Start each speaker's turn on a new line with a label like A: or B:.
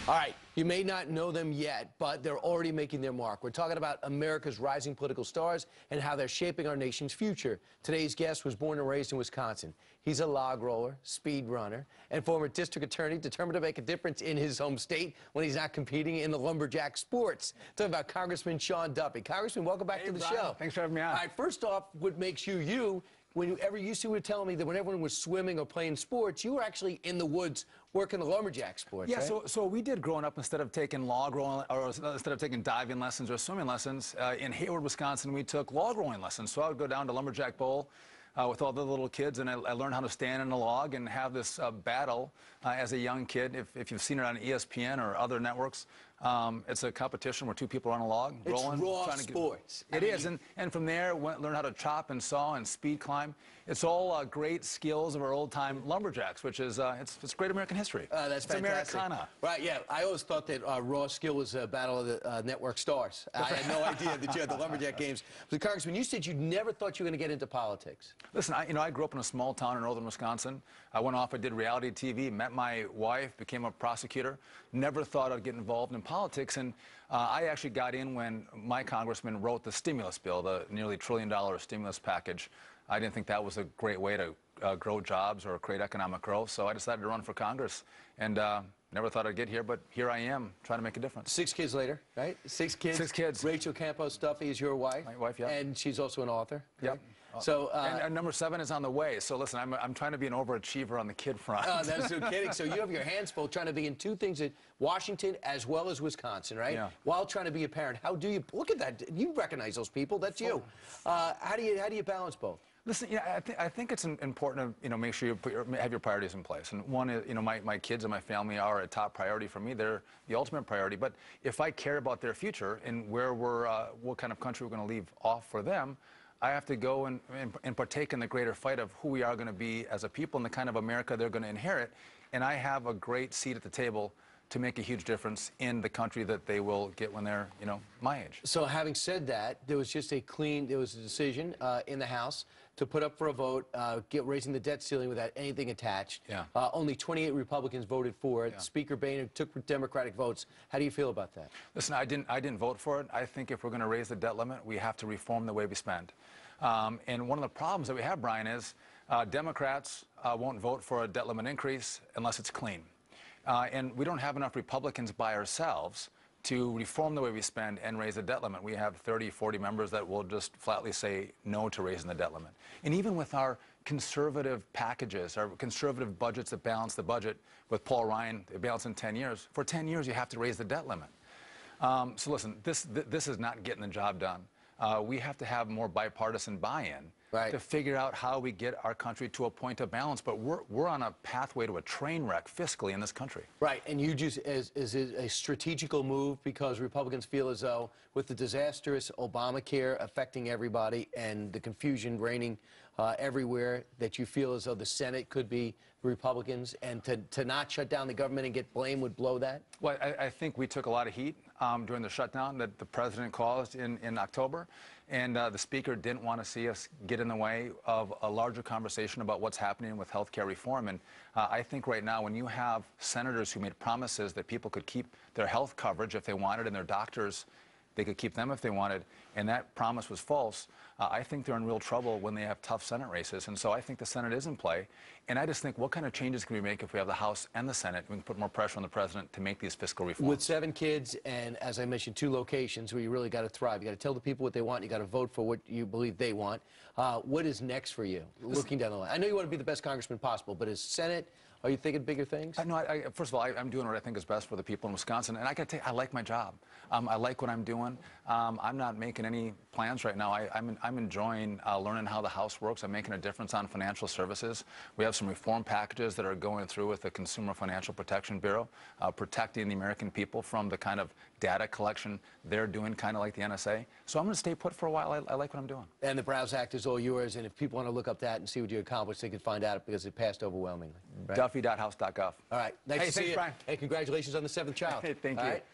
A: All right, you may not know them yet, but they're already making their mark. We're talking about America's rising political stars and how they're shaping our nation's future. Today's guest was born and raised in Wisconsin. He's a log roller, speed runner, and former district attorney determined to make a difference in his home state when he's not competing in the lumberjack sports. Talking about Congressman Sean Duffy. Congressman, welcome back to the show.
B: Thanks for having me on.
A: All right, first off, what makes you you? Whenever you were telling me that when everyone was swimming or playing sports, you were actually in the woods working the lumberjack sports,
B: yeah,
A: right?
B: so we did growing up, instead of taking log rolling, or instead of taking diving lessons or swimming lessons, in Hayward, Wisconsin, we took log rolling lessons. So I would go down to Lumberjack Bowl with all the little kids, and I learned how to stand in a log and have this battle as a young kid. If you've seen it on ESPN or other networks, it's a competition where two people are on a log rolling.
A: It's raw sports.
B: It is, and from there, learn how to chop and saw and speed climb. It's all great skills of our old-time lumberjacks, which is it's great American history.
A: That's fantastic.
B: Americana.
A: Right, yeah. I always thought that raw skill was a battle of the network stars. I had no idea that you had the lumberjack games. But Congressman, you said you never thought you were going to get into politics.
B: Listen, I grew up in a small town in northern Wisconsin. I went off, I did reality TV, met my wife, became a prosecutor. Never thought I'd get involved in politics, and I actually got in when my congressman wrote the stimulus bill, the nearly $1 trillion stimulus package. I didn't think that was a great way to grow jobs or create economic growth, so I decided to run for Congress, and never thought I'd get here, but here I am, trying to make a difference.
A: 6 kids later, right? 6 kids.
B: 6 kids.
A: Rachel Campos Duffy is your wife.
B: My wife, yeah.
A: And she's also an author.
B: Yep.
A: So,
B: and number 7 is on the way. So listen, I'm trying to be an overachiever on the kid front.
A: Oh, that's no kidding. So you have your hands full trying to be in 2 things at Washington as well as Wisconsin, right?
B: Yeah.
A: While trying to be a parent. How do you look at that? You recognize those people. That's you. How do you balance both?
B: Listen, I think it's important to make sure you have your priorities in place. And one is, my kids and my family are a top priority for me. They're the ultimate priority. But if I care about their future and where what kind of country we're going to leave off for them, I have to go and partake in the greater fight of who we are going to be as a people and the kind of America they're going to inherit. And I have a great seat at the table to make a huge difference in the country that they will get when they're, my age.
A: So having said that, there was just a decision in the House to put up for a vote, raising the debt ceiling without anything attached.
B: Yeah.
A: Only 28 Republicans voted for it. Yeah. Speaker Boehner took Democratic votes. How do you feel about that?
B: Listen, I didn't vote for it. I think if we're going to raise the debt limit, we have to reform the way we spend. And one of the problems that we have, Brian, is Democrats won't vote for a debt limit increase unless it's clean. And we don't have enough Republicans by ourselves to reform the way we spend and raise the debt limit. We have 30, 40 members that will just flatly say no to raising the debt limit. And even with our conservative packages, our conservative budgets that balance the budget with Paul Ryan, they balance in 10 years. For 10 years, you have to raise the debt limit. So listen, this is not getting the job done. We have to have more bipartisan buy-in. Right. To figure out how we get our country to a point of balance. But we're on a pathway to a train wreck fiscally in this country.
A: Right, and you just, is it a strategical move because Republicans feel as though with the disastrous Obamacare affecting everybody and the confusion reigning everywhere, that you feel as though the Senate could be Republicans, and to not shut down the government and get blame would blow that?
B: Well, I think we took a lot of heat during the shutdown that the president caused in October, and the speaker didn't want to see us get in the way of a larger conversation about what's happening with health care reform. And I think right now, when you have senators who made promises that people could keep their health coverage if they wanted, and their doctors, they could keep them if they wanted, and that promise was false, I think they're in real trouble when they have tough Senate races. And so I think the Senate is in play. And I just think, what kind of changes can we make if we have the House and the Senate? We can put more pressure on the president to make these fiscal reforms.
A: With 7 kids and, as I mentioned, 2 locations where you really got to thrive. You got to tell the people what they want. You got to vote for what you believe they want. What is next for you, looking down the line? I know you want to be the best congressman possible, but as Senate, are you thinking bigger things?
B: First of all, I'm doing what I think is best for the people in Wisconsin, and I got to tell you, I like my job. I like what I'm doing. I'm not making any plans right now. I'm enjoying learning how the House works. I'm making a difference on financial services. We have some reform packages that are going through with the Consumer Financial Protection Bureau, protecting the American people from the kind of data collection they're doing, kind of like the NSA. So I'm going to stay put for a while. I like what I'm doing.
A: And the Browse Act is all yours, and if people want to look up that and see what you accomplished, they can find out because it passed overwhelmingly. Right?
B: Duffy.house.gov.
A: All right. Nice to see you.
B: Brian.
A: Hey, congratulations on the 7th child.
B: Thank you.
A: All right?